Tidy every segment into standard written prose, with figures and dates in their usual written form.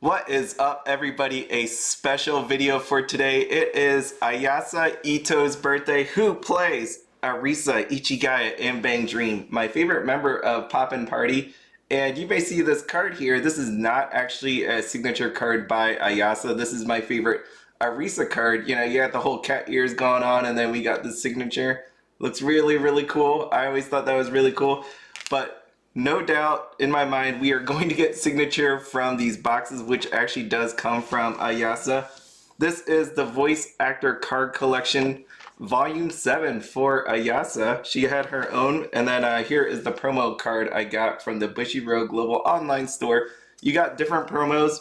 What is up, everybody? A special video for today. It is Ayasa Ito's birthday, who plays Arisa Ichigaya in Bang Dream, my favorite member of Poppin Party. And you may see this card here. This is not actually a signature card by Ayasa. This is my favorite Arisa card. You know, you got the whole cat ears going on, and then we got the signature. Looks really, really cool. I always thought that was really cool. But no doubt in my mind, we are going to get signature from these boxes, which actually does come from Ayasa. This is the voice actor card collection, volume 7 for Ayasa. She had her own, and then here is the promo card I got from the Bushiroad Global Online Store. You got different promos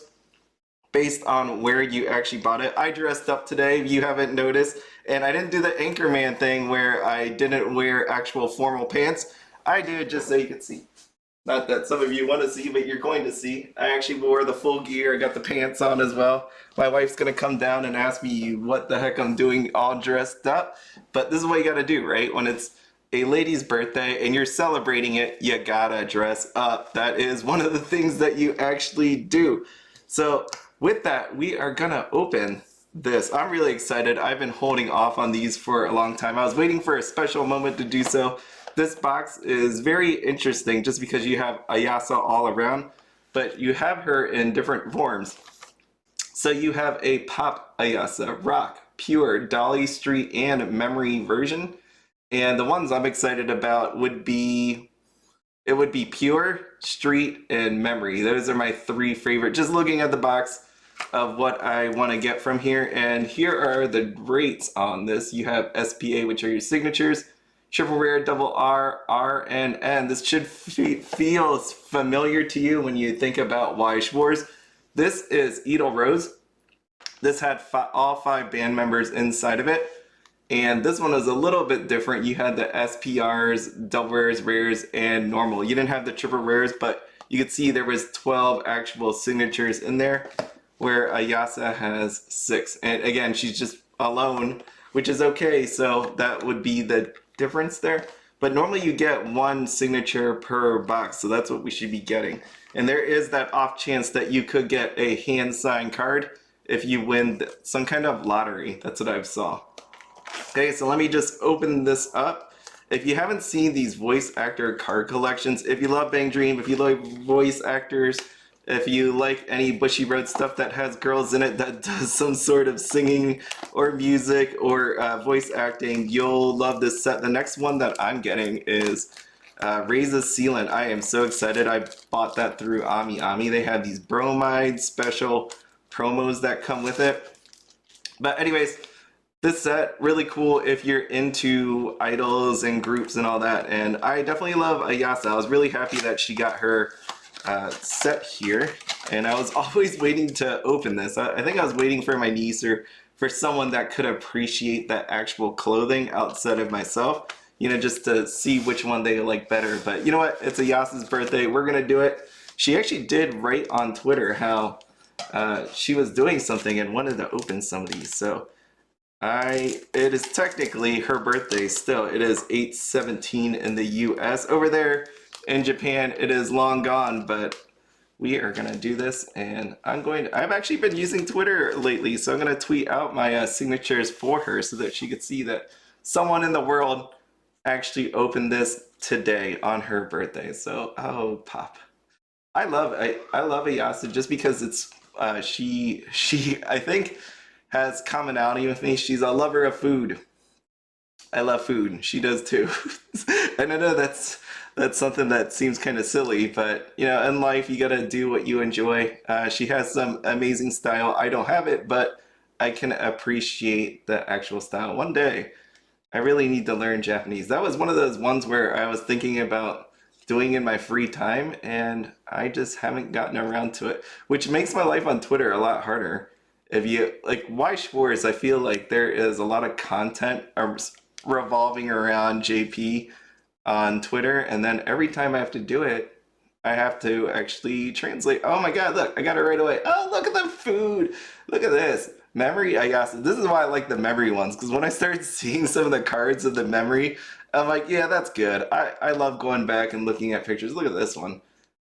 based on where you actually bought it. I dressed up today, if you haven't noticed, and I didn't do the Anchorman thing where I didn't wear actual formal pants. I did just so you could see. Not that some of you want to see, but you're going to see. I actually wore the full gear. I got the pants on as well. My wife's going to come down and ask me what the heck I'm doing all dressed up. But this is what you got to do, right? When it's a lady's birthday and you're celebrating it, you gotta dress up. That is one of the things that you actually do. So with that, we are going to open this. I'm really excited. I've been holding off on these for a long time. I was waiting for a special moment to do so. This box is very interesting just because you have Ayasa all around, but you have her in different forms. So you have a Pop Ayasa, Rock, Pure, Dolly Street, and Memory version. And the ones I'm excited about would be, it would be Pure, Street, and Memory. Those are my three favorite. Just looking at the box of what I want to get from here. And here are the rates on this. You have SPA, which are your signatures. Triple rare, double R, R, and N. This should feel familiar to you when you think about Weiss Wars. This is Edel Rose. This had all 5 band members inside of it. And this one is a little bit different. You had the SPRs, double rares, rares, and normal. You didn't have the triple rares, but you could see there was 12 actual signatures in there, where Ayasa has 6. And again, she's just alone, which is okay. So that would be the difference there, but normally you get 1 signature per box, so that's what we should be getting. And there is that off chance that you could get a hand signed card if you win some kind of lottery. That's what I've saw. Okay, so let me just open this up. If you haven't seen these voice actor card collections, if you love Bang Dream, if you like voice actors, if you like any Bushiroad stuff that has girls in it that does some sort of singing or music or voice acting, you'll love this set. The next one that I'm getting is Arisa Suilen. I am so excited. I bought that through Aimi. They have these bromide special promos that come with it. But anyways, this set, really cool if you're into idols and groups and all that. And I definitely love Ayasa. I was really happy that she got her set here, and I was always waiting to open this. I think I was waiting for my niece or for someone that could appreciate that actual clothing outside of myself, you know, just to see which one they like better. But you know what, it's Ayasa's birthday, we're gonna do it. She actually did write on Twitter how she was doing something and wanted to open some of these, so it is technically her birthday still. It is 8/17 in the US. Over there in Japan, it is long gone, but we are gonna do this, and I've actually been using Twitter lately, so I'm gonna tweet out my signatures for her so that she could see that someone in the world actually opened this today on her birthday. So, oh, Pop. I love Ayasa just because it's, she I think has commonality with me. She's a lover of food. I love food. She does too. And I know that's something that seems kind of silly, but you know, in life you gotta do what you enjoy. She has some amazing style. I don't have it, but I can appreciate the actual style. One day, I really need to learn Japanese. That was one of those ones where I was thinking about doing in my free time, and I just haven't gotten around to it, which makes my life on Twitter a lot harder. If you like Weiss Wars, I feel like there is a lot of content revolving around JP on Twitter, and then every time I have to do it, I have to actually translate. Oh my god, look, I got it right away. Oh, look at the food. Look at this. Memory, Ayasa. This is why I like the memory ones, because when I started seeing some of the cards of the memory, I'm like, yeah, that's good. I love going back and looking at pictures. Look at this one.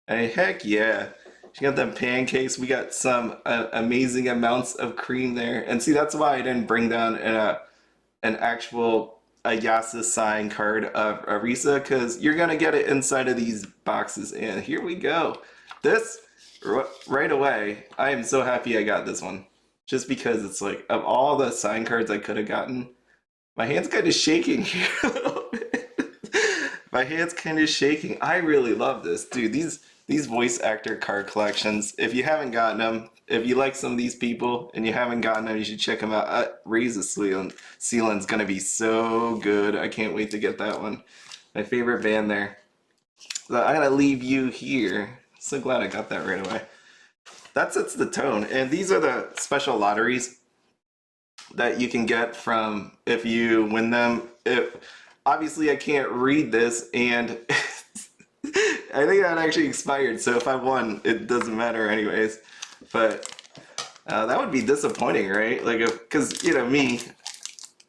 Hey, heck yeah. She got them pancakes. We got some amazing amounts of cream there. And see, that's why I didn't bring down an actual Ayasa sign card of Arisa, because you're gonna get it inside of these boxes. And here we go. This right away. I am so happy I got this one, just because it's like of all the sign cards I could have gotten, my hand's kind of shaking here a little bit. My hand's kind of shaking. I really love this, dude. These voice actor card collections. If you haven't gotten them, if you like some of these people and you haven't gotten them, you should check them out. Raise the Suilen's gonna be so good. I can't wait to get that one. My favorite band there. So I'm gonna leave you here. So glad I got that right away. That sets the tone. And these are the special lotteries that you can get from if you win them. Obviously I can't read this, and I think that actually expired, so if I won, it doesn't matter anyways. But that would be disappointing, right? Like, because, you know, me,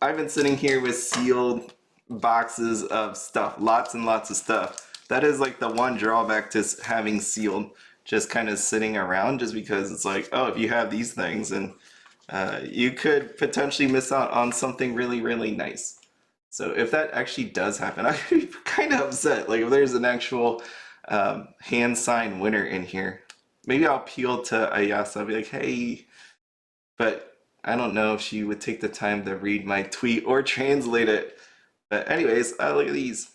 I've been sitting here with sealed boxes of stuff, lots and lots of stuff. That is like the one drawback to having sealed, just kind of sitting around, just because it's like, oh, if you have these things, and you could potentially miss out on something really, really nice. So if that actually does happen, I'd be kind of upset. Like, if there's an actual hand sign winner in here, maybe I'll appeal to Ayasa. I'll be like, hey, but I don't know if she would take the time to read my tweet or translate it. But anyways, look at these.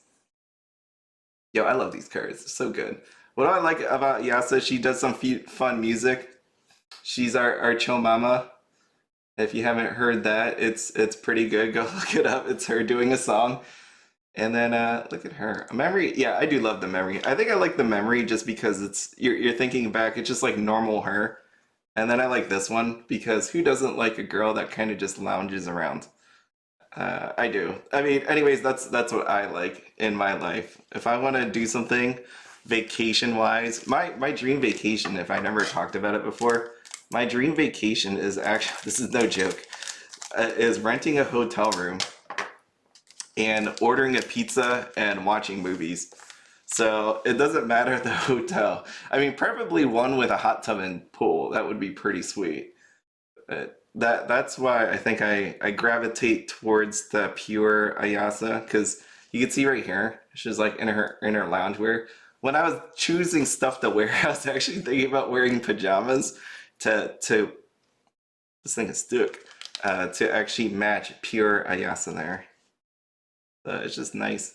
Yo, I love these cards. They're so good. What do I like about Ayasa? She does some fun music. She's our Chomama. If you haven't heard that, it's pretty good. Go look it up. It's her doing a song. And then look at her. Memory. Yeah, I do love the memory. I think I like the memory just because it's you're thinking back. It's just like normal her. And then I like this one because who doesn't like a girl that kind of just lounges around? I do. I mean, anyways, that's what I like in my life. If I want to do something vacation wise, my dream vacation, if I never talked about it before, my dream vacation is actually, this is no joke, is renting a hotel room and ordering a pizza and watching movies. So it doesn't matter the hotel. I mean, preferably one with a hot tub and pool. That would be pretty sweet. But that's why I think I gravitate towards the pure Ayasa, because you can see right here, she's like in her loungewear. When I was choosing stuff to wear, I was actually thinking about wearing pajamas to this thing is stuck to actually match pure Ayasa there. So it's just nice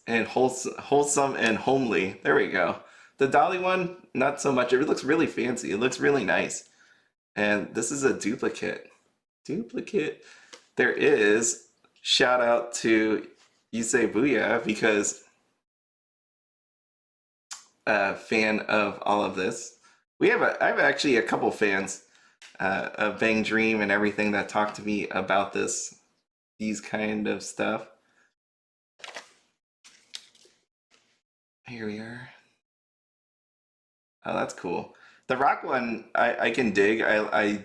and wholesome and homely. There we go. The Dolly one, not so much. It looks really fancy. It looks really nice. And this is a duplicate. There is, shout out to Yusei Booyah, because fan of all of this. I have actually a couple fans of Bang Dream and everything that talk to me about these kind of stuff. Here we are. Oh, that's cool. The rock one, I can dig. I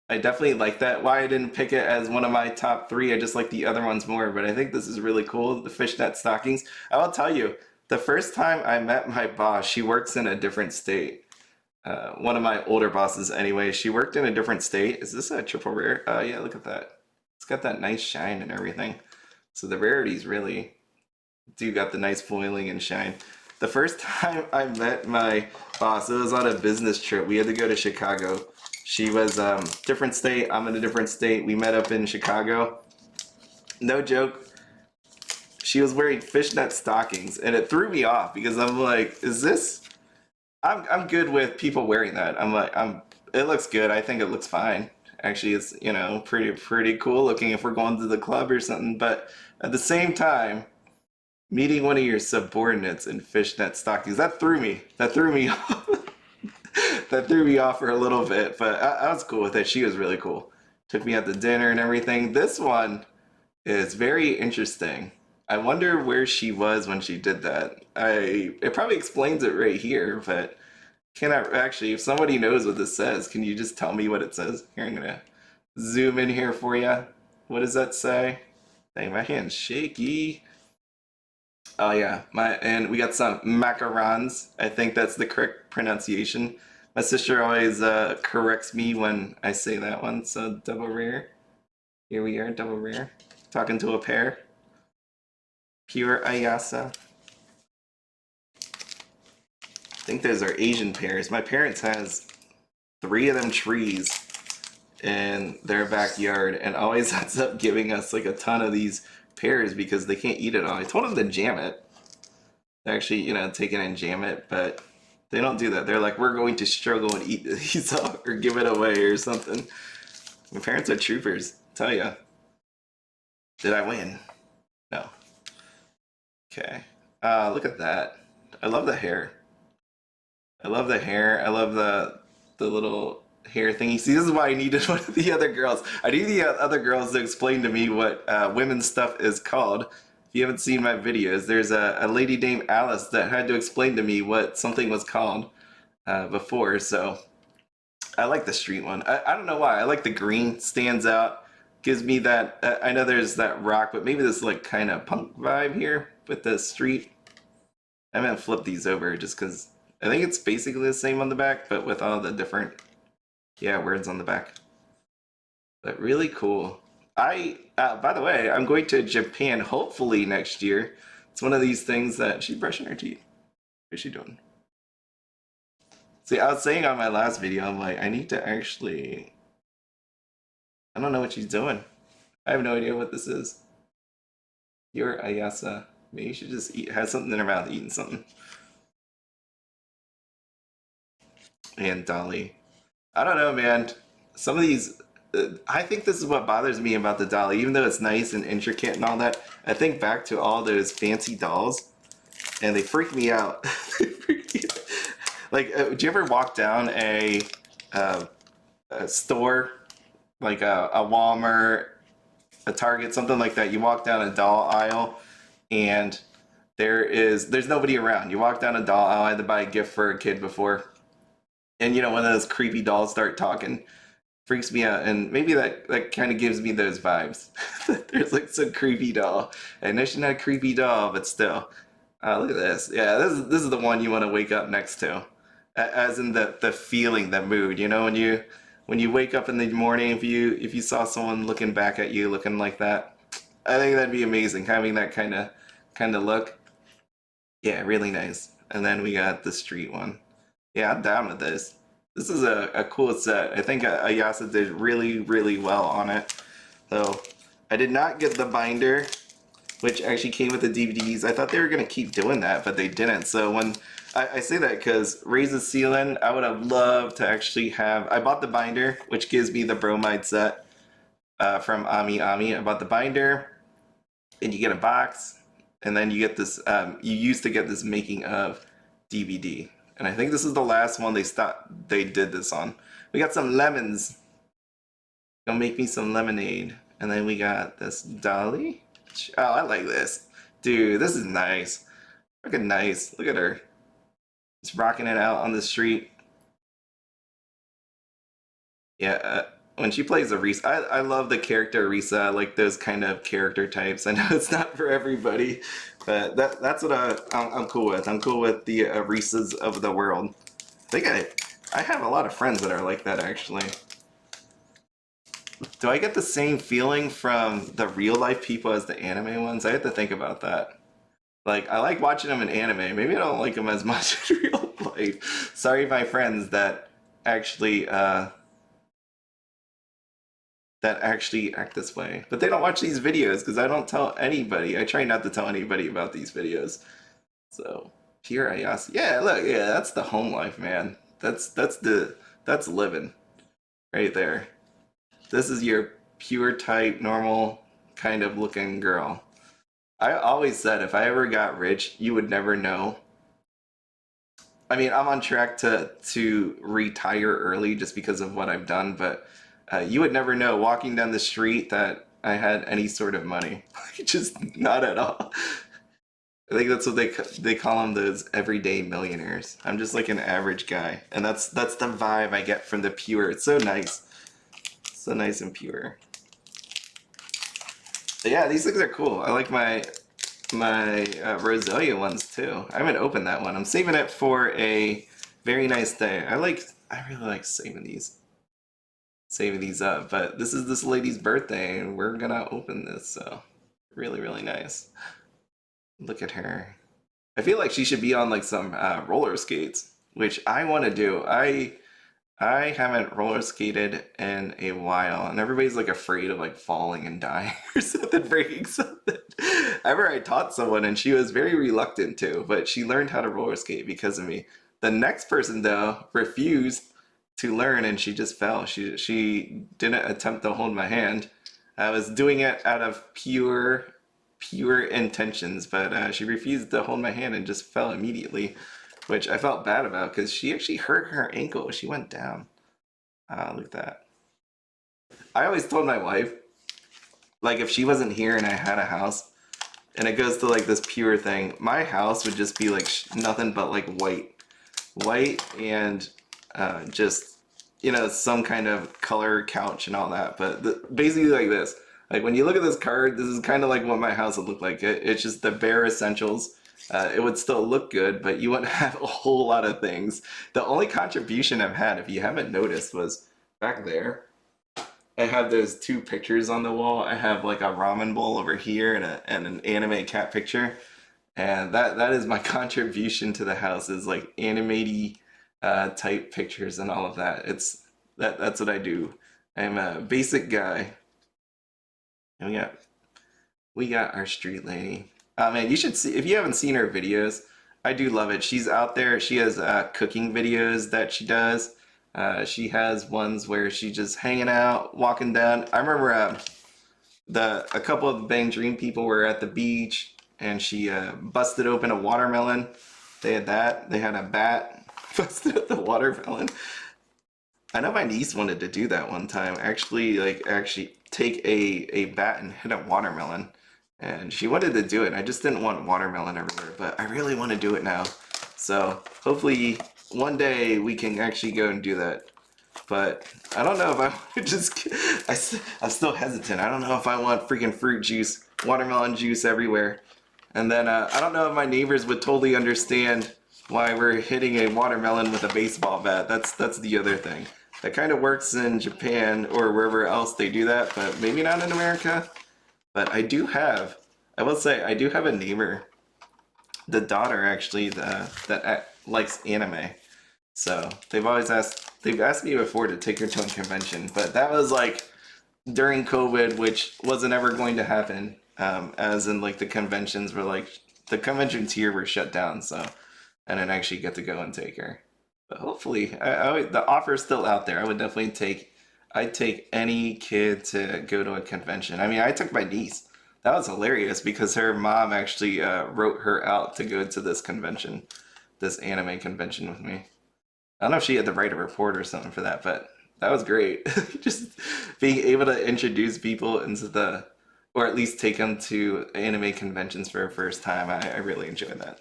definitely like that. Why I didn't pick it as one of my top 3, I just like the other ones more, but I think this is really cool, the fishnet stockings. I will tell you, the first time I met my boss, she works in a different state. One of my older bosses anyway, she worked in a different state. Is this a triple rare? Yeah, look at that. It's got that nice shine and everything. So the rarities really do got the nice foiling and shine. The first time I met my boss, it was on a business trip. We had to go to Chicago. She was different state, I'm in a different state. We met up in Chicago. No joke. She was wearing fishnet stockings, and it threw me off because I'm like, is this? I'm good with people wearing that. I'm like, it looks good. I think it looks fine. Actually, it's, you know, pretty cool looking if we're going to the club or something. But at the same time, meeting one of your subordinates in fishnet stockings, that threw me off. That threw me off for a little bit, but I was cool with it. She was really cool. Took me out to dinner and everything. This one is very interesting. I wonder where she was when she did that. It probably explains it right here, but can I actually, if somebody knows what this says, can you just tell me what it says? Here, I'm gonna zoom in here for you. What does that say? Dang, my hand's shaky. Oh yeah, and we got some macarons. I think that's the correct pronunciation. My sister always corrects me when I say that one, so double rare. Here we are, double rare. Talking to a pair. Pure Ayasa. I think those are Asian pears. My parents has 3 of them trees in their backyard and always ends up giving us like a ton of these pears because they can't eat it all. I told them to jam it. Actually, you know, take it and jam it, but they don't do that. They're like, we're going to struggle and eat these up or give it away or something. My parents are troopers, tell ya. Did I win? No. Okay. Look at that. I love the hair. I love the hair. I love the little hair thingy. See, this is why I needed one of the other girls. I need the other girls to explain to me what women's stuff is called. If you haven't seen my videos, there's a lady named Alice that had to explain to me what something was called before, so I like the street one. I don't know why. I like the green, stands out. Gives me that, I know there's that rock, but maybe this like kind of punk vibe here with the street. I'm gonna flip these over just because I think it's basically the same on the back, but with all the different, yeah, words on the back. But really cool. By the way, I'm going to Japan hopefully next year. It's one of these things that she's brushing her teeth. What's she doing? See, I was saying on my last video, I'm like, I need to actually, I don't know what she's doing. I have no idea what this is. You're Ayasa. Maybe you should just eat, have something in her mouth, eating something. And Dolly. I don't know, man. Some of these, I think this is what bothers me about the dolly. Even though it's nice and intricate and all that, I think back to all those fancy dolls, and they freak me out. They freak me out. Like, do you ever walk down a store, like a Walmart, a Target, something like that? You walk down a doll aisle, and there's nobody around. You walk down a doll aisle. I had to buy a gift for a kid before, and you know, one of those creepy dolls start talking. Freaks me out, and maybe that kind of gives me those vibes. There's like some creepy doll. I know she's not a creepy doll, but still. Look at this. Yeah, this is the one you want to wake up next to, as in the feeling, the mood. You know, when you wake up in the morning, if you saw someone looking back at you, looking like that, I think that'd be amazing. Having that kind of look. Yeah, really nice. And then we got the street one. Yeah, I'm down with this. This is a cool set. I think Ayasa did really, really well on it. So, I did not get the binder, which actually came with the DVDs. I thought they were going to keep doing that, but they didn't. So when I say that because Raise the Suilen, I would have loved to actually have... I bought the binder, which gives me the bromide set from Ami. I bought the binder, and you get a box, and then you get this... you used to get this making of DVD. And I think this is the last one they did this on. We got some lemons. Gonna make me some lemonade. And then we got this dolly. Oh, I like this. Dude, this is nice. Looking nice. Look at her. Just rocking it out on the street. Yeah, when she plays Arisa, I love the character Arisa. I like those kind of character types. I know it's not for everybody, but that's what I'm cool with. I'm cool with the Arisas of the world. I think I have a lot of friends that are like that, actually. Do I get the same feeling from the real life people as the anime ones? I have to think about that. Like, I like watching them in anime. Maybe I don't like them as much in real life. Sorry, my friends that actually act this way. But they don't watch these videos because I don't tell anybody. I try not to tell anybody about these videos. So, pure Ayasa. Yeah, look, yeah, that's the home life, man. That's living right there. This is your pure type, normal kind of looking girl. I always said if I ever got rich, you would never know. I mean, I'm on track to retire early just because of what I've done, but you would never know walking down the street that I had any sort of money. Just not at all. I think that's what they call them, those everyday millionaires. I'm just like an average guy, and that's the vibe I get from the pure. It's so nice. So nice and pure. But yeah, these things are cool. I like my Roselia ones too. I haven't opened that one. I'm saving it for a Very nice day. I really like saving these up. But this is this lady's birthday, and we're gonna open this. So really, really nice. Look at her. I feel like she should be on like some roller skates, which I want to do. I haven't roller skated in a while, and everybody's like afraid of like falling and dying or something, breaking something. I remember I taught someone, and she was very reluctant to, but she learned how to roller skate because of me. The next person though refused to learn, and she just fell. She didn't attempt to hold my hand. I was doing it out of pure intentions, but she refused to hold my hand and just fell immediately, which I felt bad about because she actually hurt her ankle. She went down. Look at that. I always told my wife, like, if she wasn't here and I had a house, and it goes to like this pure thing, my house would just be like nothing but like white and just, you know, some kind of color couch and all that. But basically like this. Like when you look at this card, this is kind of like what my house would look like. It's just the bare essentials. It would still look good, but you wouldn't have a whole lot of things. The only contribution I've had, if you haven't noticed, was back there. I have those two pictures on the wall. I have like a ramen bowl over here and an anime cat picture. And that is my contribution to the house, is like anime type pictures and all of that. That's what I do. I'm a basic guy. And we got our street lady. Man, you should see, if you haven't seen her videos, I do love it. She's out there. She has cooking videos that she does. She has ones where she's just hanging out, walking down. I remember a couple of the Bang Dream people were at the beach, and she busted open a watermelon. They had that. They had a bat, busted up the watermelon. I know my niece wanted to do that one time. Actually take a bat and hit a watermelon. And she wanted to do it. I just didn't want watermelon everywhere, but I really want to do it now. So hopefully one day we can actually go and do that. But I don't know if I want to just, I'm still hesitant. I don't know if I want freaking fruit juice, watermelon juice everywhere. And then I don't know if my neighbors would totally understand why we're hitting a watermelon with a baseball bat. That's the other thing. That kind of works in Japan or wherever else they do that, but maybe not in America. But I will say, I do have a neighbor, the daughter actually, that likes anime. So they've asked me before to take her to a convention, but that was like during COVID, which wasn't ever going to happen. As in like the conventions here were shut down, so I didn't actually get to go and take her. But hopefully, the offer's still out there. I'd take any kid to go to a convention. I mean, I took my niece. That was hilarious because her mom actually wrote her out to go to this convention, this anime convention with me. I don't know if she had to write a report or something for that, but that was great. Just being able to introduce people into or at least take them to anime conventions for a first time. I really enjoyed that.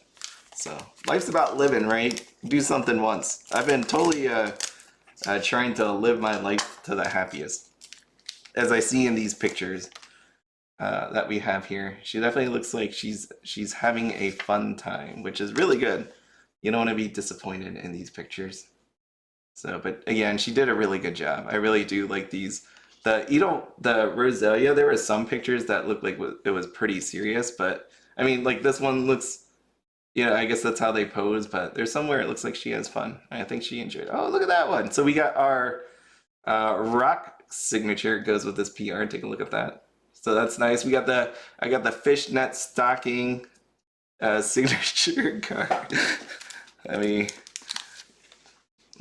So life's about living, right? Do something once. I've been totally trying to live my life to the happiest. As I see in these pictures that we have here, she definitely looks like she's having a fun time, which is really good. You don't want to be disappointed in these pictures. So, but again, she did a really good job. I really do like these. The Roselia, there were some pictures that looked like it was pretty serious, but I mean, like this one looks, I guess that's how they pose, but there's somewhere it looks like she has fun. I think she enjoyed it. Oh, look at that one. So we got our rock signature goes with this PR. Take a look at that. So that's nice. I got the fishnet stocking signature card.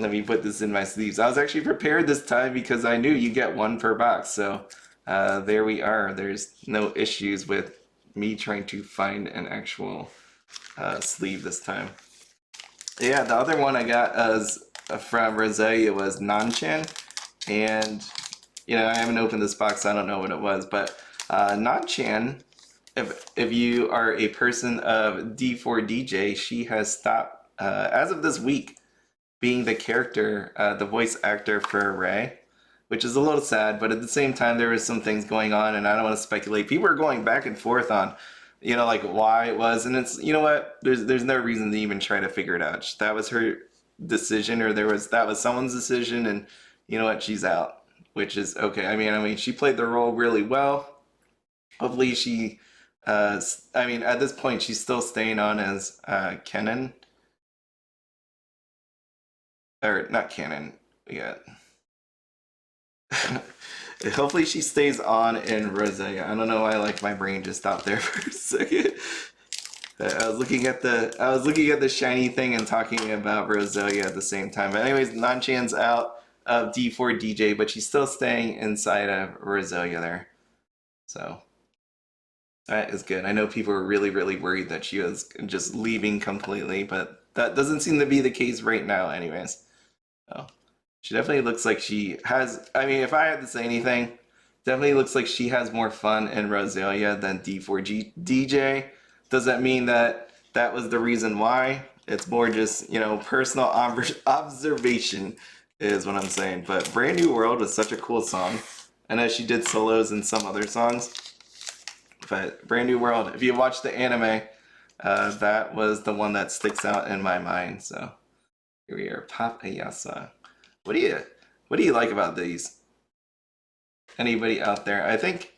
Let me put this in my sleeves. I was actually prepared this time because I knew you get one per box. So there we are. There's no issues with me trying to find an actual sleeve this time. Yeah, the other one I got from Roselia was Nanchan, and I haven't opened this box, so I don't know what it was, but Nanchan, if you are a person of D4DJ, she has stopped as of this week being the character, the voice actor for Ray, which is a little sad, but at the same time there was some things going on, and I don't want to speculate. People are going back and forth on like why it was, and it's, you know what, there's no reason to even try to figure it out. That was her decision, or that was someone's decision, and you know what, she's out, which is okay. I mean, she played the role really well. Hopefully, I mean, at this point, she's still staying on as Kennen, or not Kennen. We got. Hopefully she stays on in Roselia. I don't know why like my brain just stopped there for a second. I was looking at the shiny thing and talking about Roselia at the same time. But anyways, Nanchan's out of D4 DJ, but she's still staying inside of Roselia there. So that is good. I know people were really, really worried that she was just leaving completely, but that doesn't seem to be the case right now anyways. So she definitely looks like she has, I mean, if I had to say anything, definitely looks like she has more fun in Roselia than D4 DJ. Does that mean that that was the reason why? It's more just, you know, personal observation is what I'm saying. But Brand New World was such a cool song. I know she did solos in some other songs. But Brand New World, if you watch the anime, that was the one that sticks out in my mind. So here we are, Pop Ayasa. What do you like about these? Anybody out there? I think.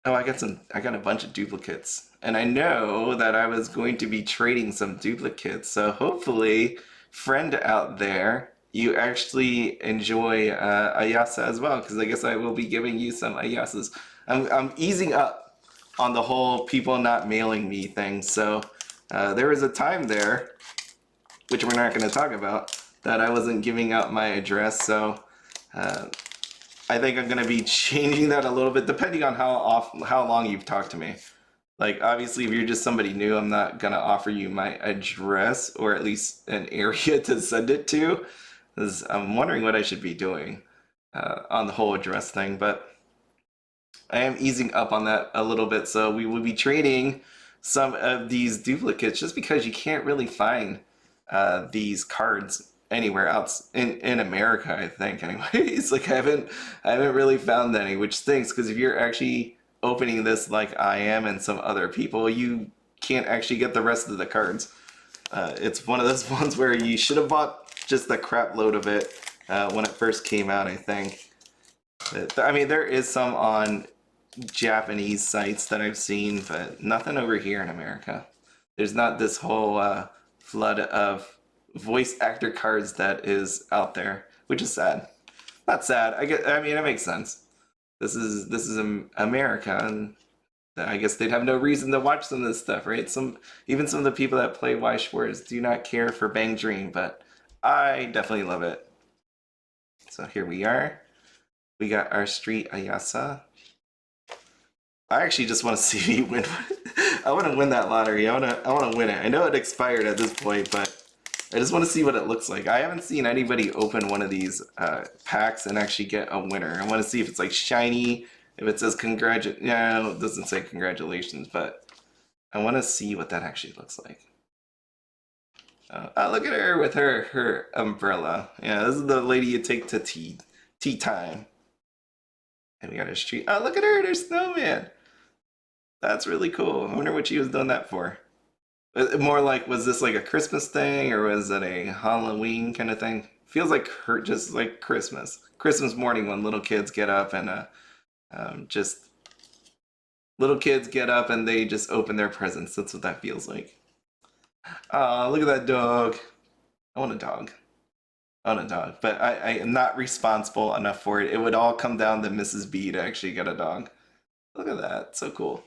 Oh, I got a bunch of duplicates, and I know that I was going to be trading some duplicates. So hopefully, friend out there, you actually enjoy Ayasa as well, because I guess I will be giving you some Ayasas. I'm easing up on the whole people not mailing me thing. So there was a time there, which we're not going to talk about, that I wasn't giving out my address. So I think I'm going to be changing that a little bit, depending on how long you've talked to me. Like, obviously, if you're just somebody new, I'm not going to offer you my address, or at least an area to send it to, because I'm wondering what I should be doing on the whole address thing. But I am easing up on that a little bit, so we will be trading some of these duplicates, just because you can't really find these cards anywhere else in America, I think. Anyways, like I haven't really found any, which stinks, because if you're actually opening this like I am and some other people, you can't actually get the rest of the cards. It's one of those ones where you should have bought just a crap load of it when it first came out, I think. But, I mean, there is some on Japanese sites that I've seen, but nothing over here in America. There's not this whole flood of voice actor cards that is out there, which is sad. Not sad. I mean, it makes sense. This is America, and I guess they'd have no reason to watch some of this stuff, right? Even some of the people that play Y Schwartz do not care for Bang Dream, but I definitely love it. So here we are. We got our Street Ayasa. I actually just want to see me win. I want to win that lottery. I want to win it. I know it expired at this point, but I just want to see what it looks like. I haven't seen anybody open one of these packs and actually get a winner. I want to see if it's like shiny, if it says no, it doesn't say congratulations, but I want to see what that actually looks like. Look at her with her umbrella. Yeah, this is the lady you take to tea time. And we got a street. Oh, look at her, there's snowman. That's really cool. I wonder what she was doing that for. More like, was this like a Christmas thing, or was it a Halloween kind of thing? Feels like just like Christmas morning, when little kids get up and they just open their presents. That's what that feels like. Oh, look at that dog. I want a dog. But I am not responsible enough for it. It would all come down to Mrs. B to actually get a dog. Look at that. So cool.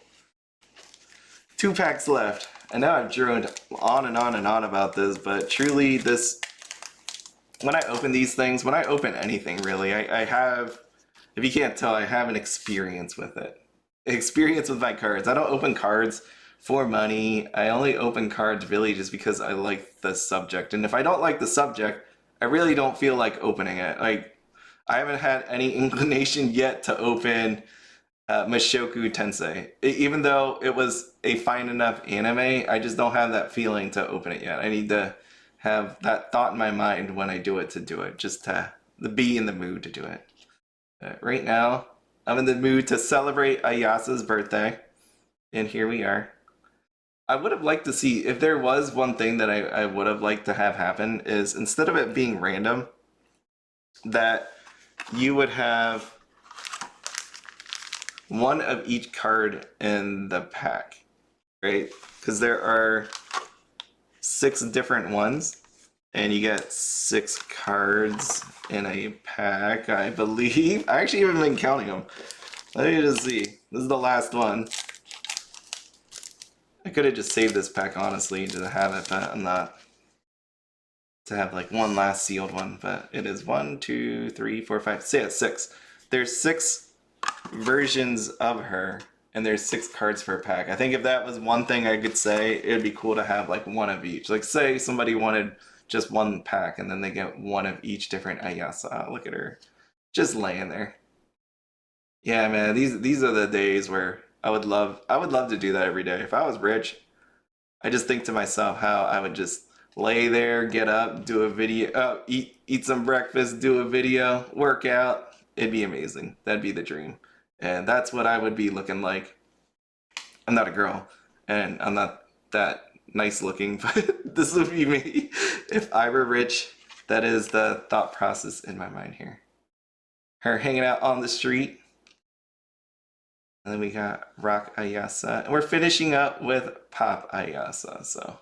2 packs left. And now I've droned on and on and on about this, but truly when I open these things, when I open anything really, I have, if you can't tell, I have an experience with it. Experience with my cards. I don't open cards for money. I only open cards really just because I like the subject. And if I don't like the subject, I really don't feel like opening it. Like, I haven't had any inclination yet to open Mushoku Tensei. Even though it was a fine enough anime, I just don't have that feeling to open it yet. I need to have that thought in my mind when I do it, just to be in the mood to do it. Right now, I'm in the mood to celebrate Ayasa's birthday, and here we are. I would have liked to see, if there was one thing that I would have liked to have happen, is instead of it being random, that you would have one of each card in the pack, right? Because there are 6 different ones, and you get 6 cards in a pack, I believe. I actually haven't been counting them. Let me just see. This is the last one. I could have just saved this pack, honestly, to have it, but I'm not. To have like one last sealed one, but it is 1, 2, 3, 4, 5, 6. There's 6 versions of her, and there's 6 cards per pack. I think if that was one thing I could say, it'd be cool to have like one of each. Like say somebody wanted just one pack, and then they get one of each different Ayasa. Oh, look at her, just laying there. Yeah, man, these are the days where I would love to do that every day. If I was rich, I just think to myself how I would just lay there, get up, do a video, eat some breakfast, do a video, work out. It'd be amazing. That'd be the dream. And that's what I would be looking like. I'm not a girl, and I'm not that nice looking, but this would be me if I were rich. That is the thought process in my mind here. Her hanging out on the street. And then we got Rock Ayasa. And we're finishing up with Pop Ayasa. So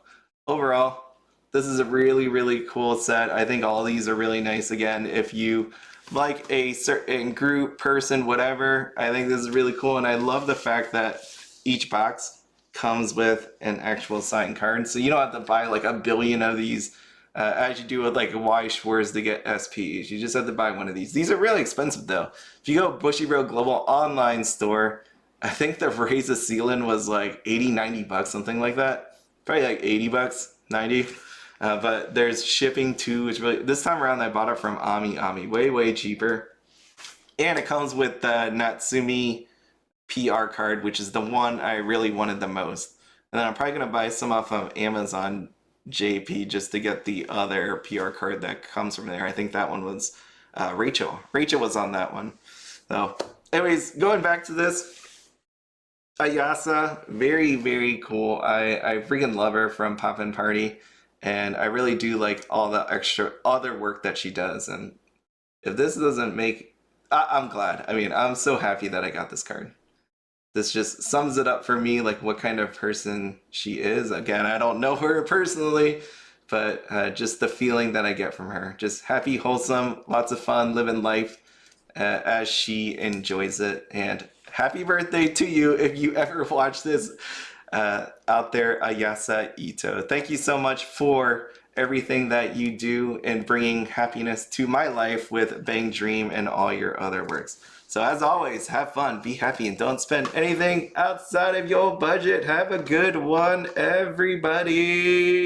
overall, this is a really, really cool set. I think all these are really nice. Again, if you like a certain group, person, whatever, I think this is really cool. And I love the fact that each box comes with an actual signed card. So you don't have to buy like a billion of these as you do with like Y Schwartz to get SPs. You just have to buy one of these. These are really expensive though. If you go Bushiroad Global Online Store, I think the Arisa Suilen was like 80, 90 bucks, something like that. Probably like 80 bucks, 90. But there's shipping too. It's really, this time around I bought it from Aimi, way cheaper. And it comes with the Natsumi PR card, which is the one I really wanted the most. And then I'm probably gonna buy some off of Amazon JP just to get the other PR card that comes from there. I think that one was Rachel. Rachel was on that one. So anyways, going back to this, Ayasa, very cool. I freaking love her from Poppin Party, and I really do like all the extra other work that she does. And if this doesn't make, I'm glad. I mean, I'm so happy that I got this card. This just sums it up for me, like what kind of person she is. Again, I don't know her personally, but just the feeling that I get from her. Just happy, wholesome, lots of fun, living life as she enjoys it. And happy birthday to you if you ever watch this out there, Ayasa Ito. Thank you so much for everything that you do in bringing happiness to my life with Bang Dream and all your other works. So as always, have fun, be happy, and don't spend anything outside of your budget. Have a good one, everybody.